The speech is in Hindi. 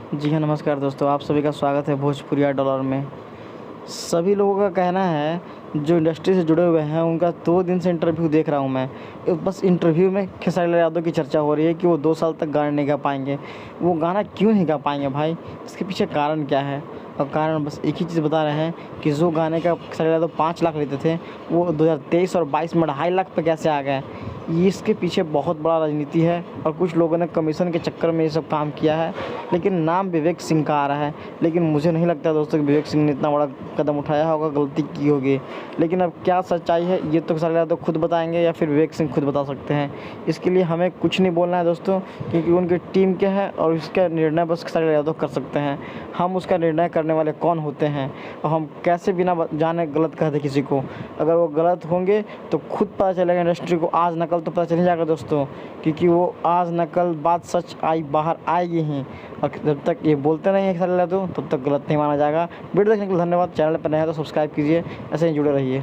जी हाँ, नमस्कार दोस्तों, आप सभी का स्वागत है भोजपुरिया डॉलर में। सभी लोगों का कहना है, जो इंडस्ट्री से जुड़े हुए हैं, उनका 2 दिन से इंटरव्यू देख रहा हूँ मैं। बस इंटरव्यू में खेसारी लाल यादव की चर्चा हो रही है कि वो 2 साल तक गाना नहीं गा पाएँगे। वो गाना क्यों नहीं गा पाएँगे भाई? इसके पीछे कारण क्या है? और कारण बस एक ही चीज़ बता रहे हैं कि जो गाने का खेसारी लाल यादव 5 लाख लेते थे, वो 2023 और 22 में 2.5 लाख पे कैसे आ गए? ये इसके पीछे बहुत बड़ा राजनीति है और कुछ लोगों ने कमीशन के चक्कर में ये सब काम किया है। लेकिन नाम विवेक सिंह का आ रहा है, लेकिन मुझे नहीं लगता दोस्तों कि विवेक सिंह ने इतना बड़ा कदम उठाया होगा, गलती की होगी। लेकिन अब क्या सच्चाई है, ये तो खेसारी लाल यादव खुद बताएँगे या फिर विवेक सिंह खुद बता सकते हैं। इसके लिए हमें कुछ नहीं बोलना है दोस्तों, क्योंकि उनकी टीम क्या है और इसका निर्णय बस खेसारी लाल यादव कर सकते हैं। हम उसका निर्णय करने वाले कौन होते हैं और हम कैसे बिना जाने गलत कह दें किसी को। अगर वो गलत होंगे तो खुद पता चलेगा इंडस्ट्री को, आज न कल तो पता चल ही जाएगा दोस्तों, क्योंकि वो आज न कल बात सच बाहर आएगी ही। और जब तक ये बोलते नहीं हैं खेसारी लाल यादव, तब तक गलत नहीं माना जाएगा। वीडियो देखने के लिए धन्यवाद। चैनल पर नए हैं तो सब्सक्राइब कीजिए, ऐसे ही जुड़े रहिए।